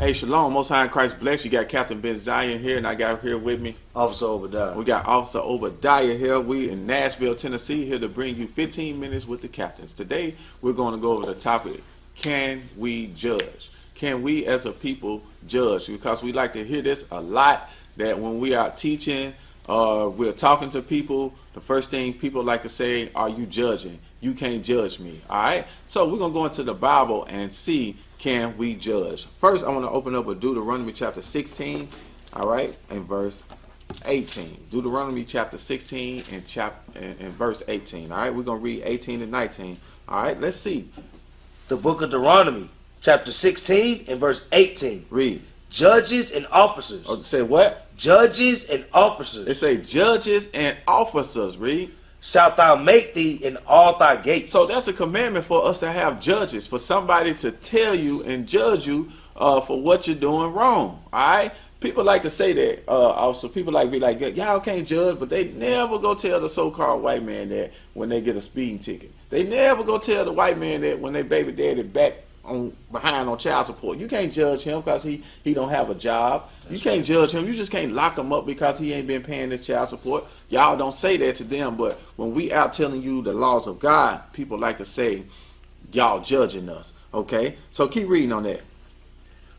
Hey, Shalom, Most High in Christ bless you. Got Captain Ben Zion here, and I got here with me Officer Obadiah. We got Officer Obadiah here. We in Nashville, Tennessee, here to bring you 15 minutes with the captains. Today, we're going to go over the topic, can we judge? Can we as a people judge? Because we like to hear this a lot, that when we are teaching, we're talking to people, the first thing people like to say, are you judging? You can't judge me. All right? So we're going to go into the Bible and see, can we judge? First, I want to open up with Deuteronomy chapter 16, all right, and verse 18. Deuteronomy chapter 16 and verse 18. All right, we're going to read 18 and 19. All right, let's see. The book of Deuteronomy chapter 16 and verse 18. Read. Judges and officers. Oh, say what? Judges and officers. It say judges and officers. Read. Shalt thou make thee in all thy gates. So that's a commandment for us to have judges, for somebody to tell you and judge you for what you're doing wrong. All right? People like to say that. Also, people like to be like, y'all can't judge, but they never go tell the so-called white man that when they get a speeding ticket. They never go tell the white man that when their baby daddy back behind on child support. You can't judge him because he don't have a job. You can't judge him. You just can't lock him up because he ain't been paying his child support. Y'all don't say that to them, but when we out telling you the laws of God, people like to say, y'all judging us. Okay? So keep reading on that.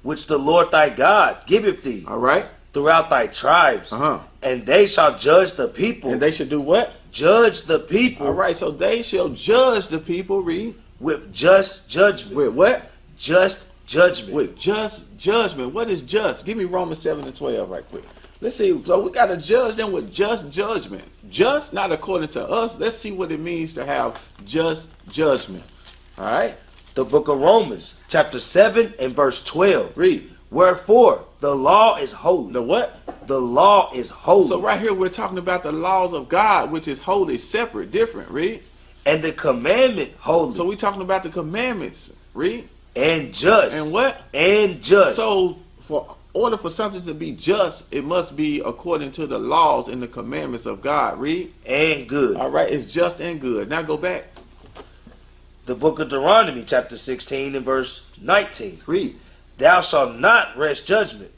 Which the Lord thy God giveth thee. All right. Throughout thy tribes. And they shall judge the people. And they should do what? Judge the people. All right. So they shall judge the people. Read. With just judgment. With what? Just judgment. With just judgment. What is just? Give me Romans 7 and 12 right quick. Let's see. So we got to judge them with just judgment. Just, not according to us. Let's see what it means to have just judgment. All right. The book of Romans, chapter 7 and verse 12. Read. Wherefore, the law is holy. The what? The law is holy. So right here we're talking about the laws of God, which is holy, separate, different. Read. And the commandment holy. So we're talking about the commandments. Read. And just. And what? And just. So for order for something to be just, it must be according to the laws and the commandments of God. Read. And good. All right, it's just and good. Now go back. The book of Deuteronomy chapter 16 and verse 19. Read. Thou shalt not wrest judgment.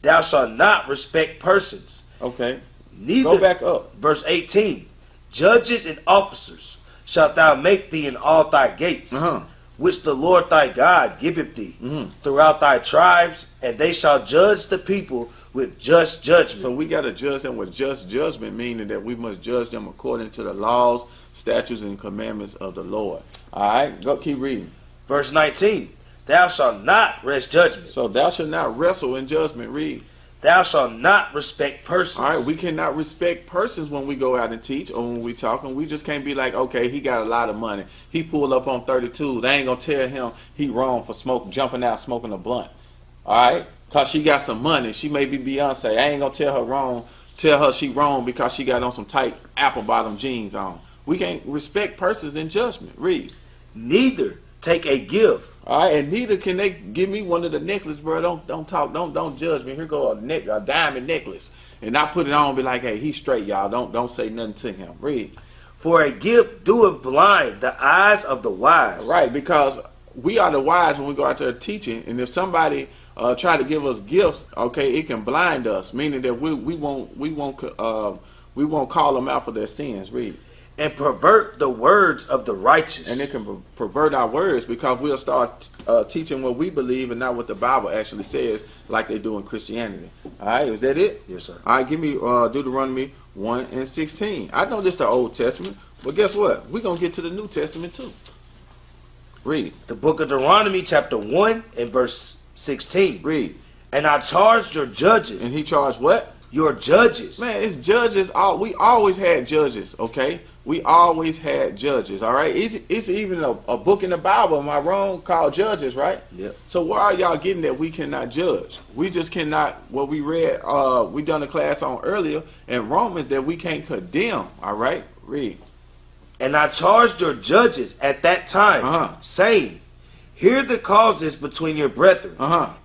Thou shalt not respect persons. Okay. Neither. Go back up. Verse 18. Judges and officers shalt thou make thee in all thy gates, which the Lord thy God giveth thee throughout thy tribes, and they shall judge the people with just judgment. So we got to judge them with just judgment, meaning that we must judge them according to the laws, statutes, and commandments of the Lord. All right, go keep reading. Verse 19. Thou shalt not wrest judgment. So thou shalt not wrestle in judgment. Read. Thou shalt not respect persons. All right, we cannot respect persons when we go out and teach or when we talking. We just can't be like, okay, he got a lot of money. He pulled up on 32. They ain't going to tell him he wrong for jumping out smoking a blunt. All right? Because she got some money. She may be Beyonce. I ain't going to tell her wrong. Tell her she wrong because she got on some tight apple bottom jeans on. We can't respect persons in judgment. Read. Neither take a gift. All right, and neither can they give me one of the necklaces, bro. Don't talk, don't judge me. Here go a diamond necklace, and I put it on and be like, hey, he's straight, y'all. Don't say nothing to him. Read. For a gift doeth blind the eyes of the wise. Right, because we are the wise when we go out there teaching, and if somebody try to give us gifts, okay, it can blind us, meaning that we won't call them out for their sins. Read. And pervert the words of the righteous. And it can pervert our words because we'll start teaching what we believe and not what the Bible actually says, like they do in Christianity. All right, is that it? Yes, sir. All right, give me Deuteronomy 1 and 16. I know this is the Old Testament, but guess what? We're going to get to the New Testament too. Read. The book of Deuteronomy chapter 1 and verse 16. Read. And I charged your judges. And he charged what? Your judges. Man, it's judges. We always had judges, okay? We always had judges, all right? It's even a book in the Bible, am I wrong, called Judges, right? Yep. So why are y'all getting that we cannot judge? We just cannot, what we read, we done a class on earlier in Romans that we can't condemn, all right? Read. And I charged your judges at that time, saying, hear the causes between your brethren,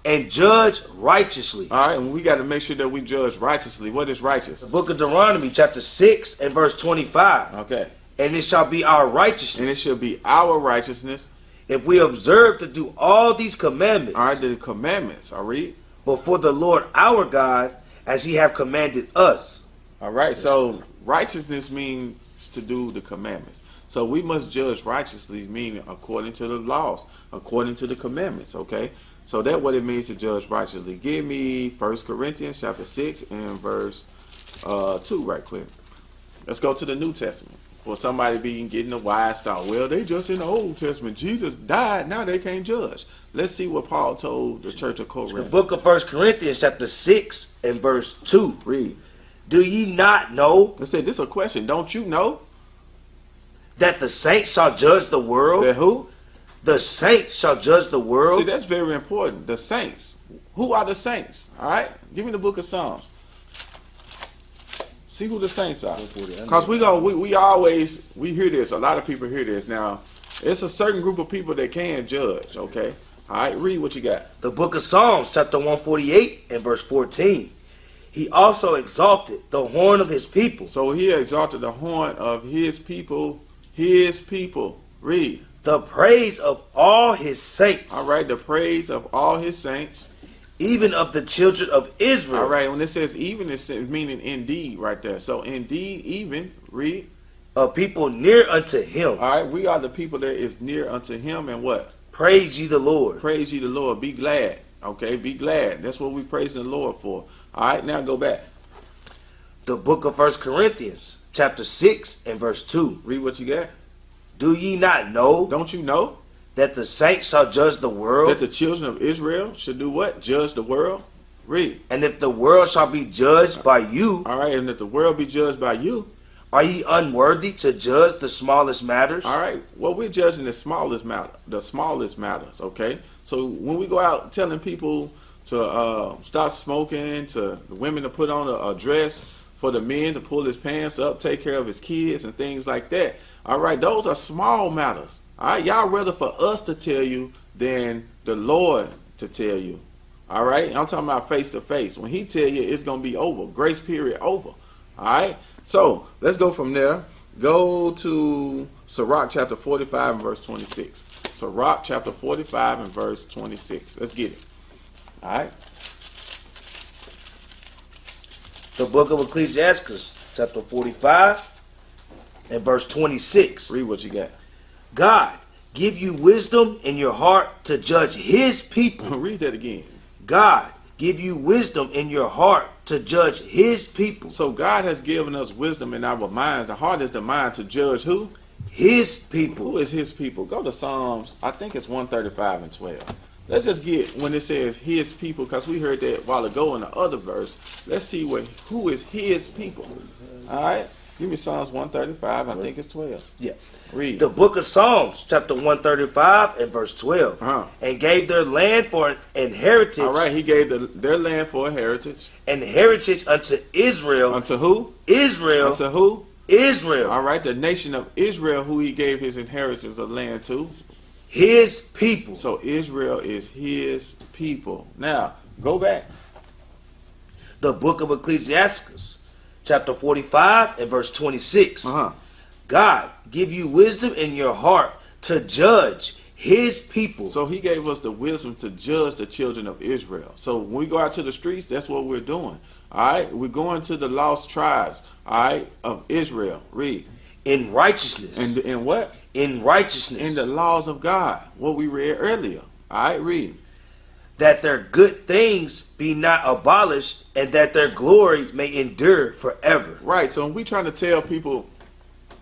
and judge righteously. All right, and we got to make sure that we judge righteously. What is righteous? The book of Deuteronomy, chapter 6 and verse 25. Okay. And it shall be our righteousness. And it shall be our righteousness. if we observe to do all these commandments, All right, the commandments. I read. before the Lord our God, as he have commanded us. All right, so righteousness means to do the commandments. So we must judge righteously, meaning according to the laws, according to the commandments, okay? So that's what it means to judge righteously. Give me 1 Corinthians chapter 6 and verse 2 right quick. Let's go to the New Testament. For somebody being getting a wise thought, well, they just in the Old Testament. Jesus died, now they can't judge. Let's see what Paul told the church of The Corinth. book of 1 Corinthians chapter 6 and verse 2. Read. Do ye not know Let's say this is a question. Don't you know that the saints shall judge the world? that who? The saints shall judge the world. See, that's very important. The saints. Who are the saints? All right? Give me the book of Psalms. See who the saints are. Because we always hear this. A lot of people hear this. Now, it's a certain group of people that can judge, okay? All right, read what you got. The book of Psalms chapter 148 and verse 14. He also exalted the horn of his people. So he exalted the horn of his people. His people. Read. The praise of all his saints. All right, the praise of all his saints. Even of the children of Israel. All right, when it says even, it's meaning indeed right there. So indeed, even, read. A people near unto him. All right, we are the people that is near unto him, and what? Praise ye the Lord. Praise ye the Lord. Be glad. Okay, be glad. That's what we praising the Lord for. All right, now go back. The book of 1 Corinthians chapter 6 and verse 2. Read what you got. Do ye not know Don't you know that the saints shall judge the world? that the children of Israel should do what? Judge the world. Read. And if the world shall be judged by you, All right, and if the world be judged by you, are ye unworthy to judge the smallest matters? all right, well, we're judging the smallest matters, okay? So when we go out telling people to stop smoking, to the women to put on a dress, for the men to pull his pants up, take care of his kids and things like that, all right, those are small matters. All right, y'all rather for us to tell you than the Lord to tell you. All right, I'm talking about face to face. When he tell you, it's going to be over. Grace period over. All right, so let's go from there. Go to Sirach chapter 45 and verse 26. Sirach chapter 45 and verse 26. Let's get it. All right. The book of Ecclesiastes chapter 45 and verse 26. Read what you got. God, give you wisdom in your heart to judge his people. Read that again. God, give you wisdom in your heart to judge his people. So God has given us wisdom in our mind. The heart is the mind to judge who? His people. Who is his people? Go to Psalms, I think it's 135 and 12. Let's just get when it says his people, because we heard that a while ago in the other verse. Let's see who is his people. All right? Give me Psalms 135, I think it's 12. Yeah. Read. The book of Psalms, chapter 135 and verse 12. Uh-huh. And gave their land for an inheritance. All right, he gave their land for a heritage. An heritage unto Israel. Unto who? Israel. Unto who? Israel. All right, the nation of Israel, who he gave his inheritance of land to. His people. So Israel is his people. Now, go back. The book of Ecclesiastes, chapter 45 and verse 26. Uh-huh. God, give you wisdom in your heart to judge his people. So he gave us the wisdom to judge the children of Israel. So when we go out to the streets, that's what we're doing. All right, we're going to the lost tribes, all right, of Israel. Read. In righteousness. And in what? In righteousness. In the laws of God, what we read earlier. All right, read. That their good things be not abolished, and that their glory may endure forever. Right, so when we trying to tell people,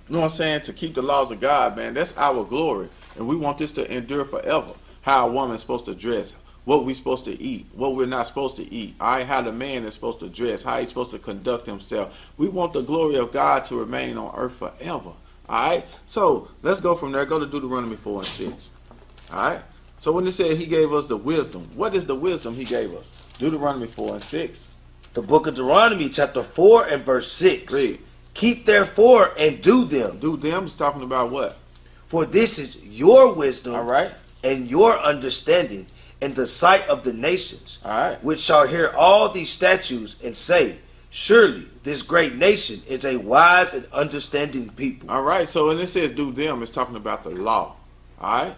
you know what I'm saying, to keep the laws of God, man, that's our glory. And we want this to endure forever. How a woman's supposed to dress, what we're supposed to eat, what we're not supposed to eat. All right, how the man is supposed to dress, how he's supposed to conduct himself. We want the glory of God to remain on earth forever. All right, so let's go from there. Go to Deuteronomy 4 and 6. All right, so when it said he gave us the wisdom, what is the wisdom he gave us? Deuteronomy 4 and 6. The book of Deuteronomy, chapter 4 and verse 6. Read. Keep therefore and do them. Do them is talking about what? For this is your wisdom All right. and your understanding in the sight of the nations, All right. which shall hear all these statutes and say, surely this great nation is a wise and understanding people. All right. So when it says do them, it's talking about the law. All right.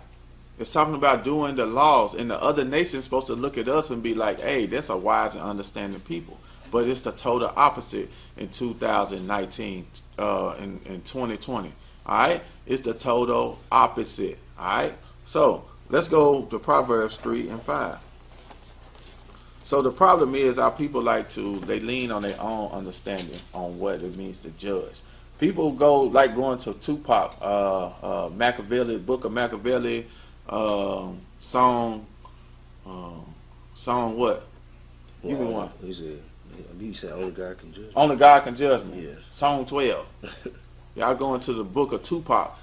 It's talking about doing the laws, and the other nations supposed to look at us and be like, hey, that's a wise and understanding people. But it's the total opposite in 2019, in 2020. All right, it's the total opposite. All right, so let's go to Proverbs 3 and 5. So the problem is our people they lean on their own understanding on what it means to judge. People going to Tupac, Machiavelli, Book of Machiavelli, song what? Give me one. He said only God can judge me. Only God can judge me. Yes. Song 12. Y'all go into the book of Tupac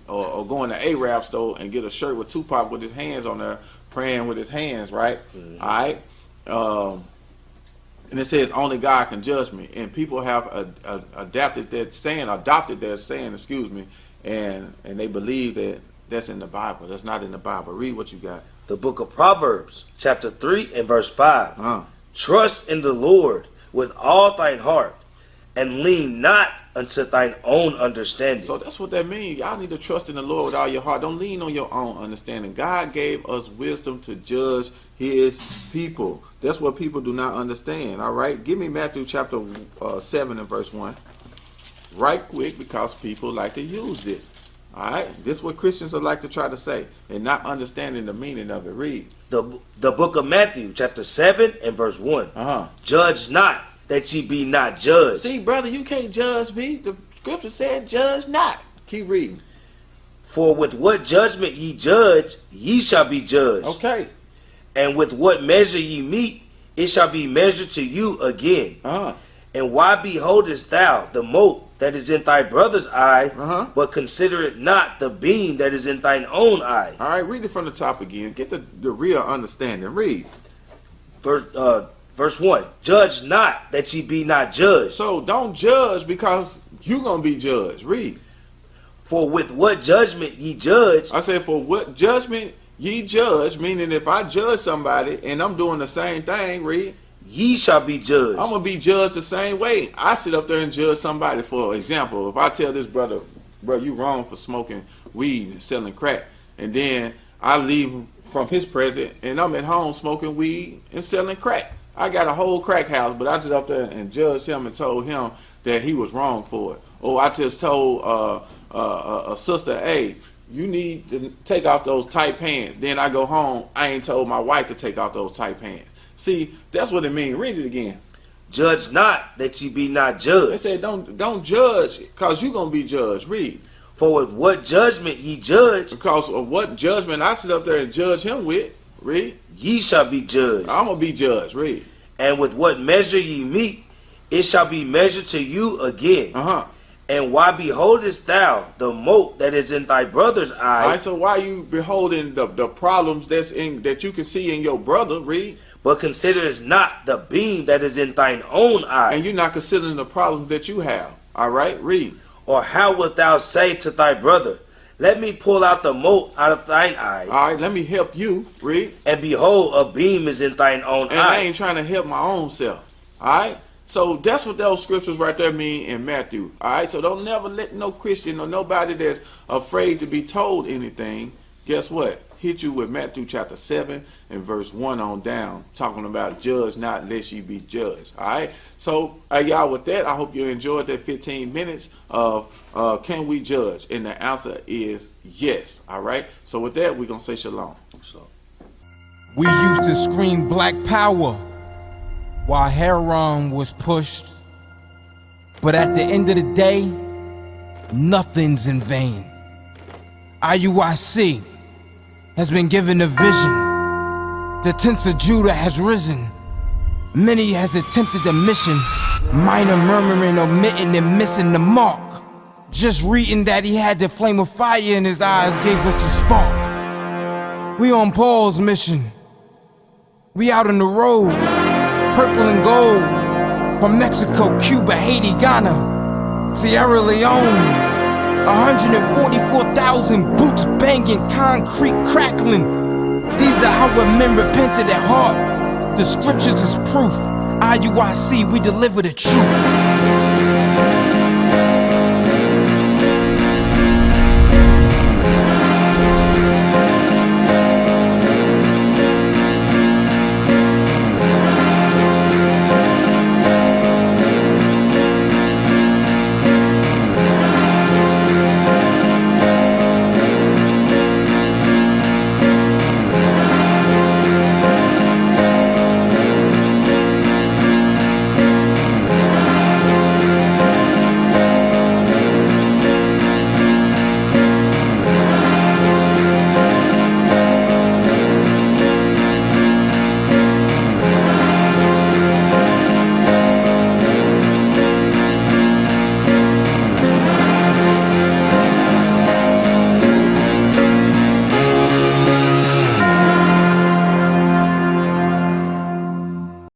or go in the Arab store and get a shirt with Tupac with his hands on there, praying with his hands, right? Mm-hmm. All right. And it says only God can judge me, and people have adopted that saying, excuse me, and they believe that that's in the Bible. That's not in the Bible. Read what you got. The book of Proverbs, chapter 3 and verse 5. Trust in the Lord with all thine heart, and lean not unto thine own understanding. So that's what that means. Y'all need to trust in the Lord with all your heart. Don't lean on your own understanding. God gave us wisdom to judge his people. That's what people do not understand. All right, give me Matthew chapter 7 and verse 1 right quick, because people like to use this. All right, this is what Christians would like to try to say and not understanding the meaning of it. Read. The book of Matthew chapter 7 and verse 1. Judge not, that ye be not judged. See, brother, you can't judge me. The scripture said, judge not. Keep reading. For with what judgment ye judge, ye shall be judged. Okay. And with what measure ye meet, it shall be measured to you again. And why beholdest thou the mote that is in thy brother's eye, but consider it not the beam that is in thine own eye? All right, read it from the top again. Get the real understanding. Read. Verse 1. Judge not, that ye be not judged. So don't judge, because you're going to be judged. Read. For with what judgment ye judge. I said, for what judgment ye judge, meaning if I judge somebody and I'm doing the same thing, read. Ye shall be judged. I'm going to be judged the same way. I sit up there and judge somebody. For example, if I tell this brother, bro, you wrong for smoking weed and selling crack, and then I leave from his presence and I'm at home smoking weed and selling crack. I got a whole crack house, but I just up there and judged him and told him that he was wrong for it. Or I just told a sister, hey, you need to take off those tight pants. Then I go home, I ain't told my wife to take off those tight pants. See, that's what it means. Read it again. Judge not, that ye be not judged. They said don't judge, because you're going to be judged. Read. For with what judgment ye judge. Because of what judgment I sit up there and judge him with. Read. Ye shall be judged. I'm going to be judged. Read. And with what measure ye meet, it shall be measured to you again. And why beholdest thou the mote that is in thy brother's eye? All right, so why you beholding the problems that you can see in your brother? Read. But considerest not the beam that is in thine own eye. And you're not considering the problems that you have. All right, read. Or how wilt thou say to thy brother, let me pull out the mote out of thine eye? All right, let me help you. Read. And behold, a beam is in thine own eye. And I ain't trying to help my own self. All right. So that's what those scriptures right there mean in Matthew. All right. So don't never let no Christian or nobody that's afraid to be told anything, guess what? Hit you with Matthew chapter 7 and verse 1 on down, talking about judge not lest ye be judged. All right. So y'all, with that, I hope you enjoyed that 15 minutes of can we judge? And the answer is yes. All right. So with that, we're going to say shalom. We used to scream black power while Heron was pushed. But at the end of the day, nothing's in vain. IUIC has been given a vision. The tents of Judah has risen. Many has attempted the mission. Minor murmuring, omitting, and missing the mark. Just reading that he had the flame of fire in his eyes gave us the spark. We on Paul's mission. We out on the road, purple and gold. From Mexico, Cuba, Haiti, Ghana, Sierra Leone. 144,000 boots banging, concrete crackling. These are our men repented at heart. The scriptures is proof. IUIC, we deliver the truth.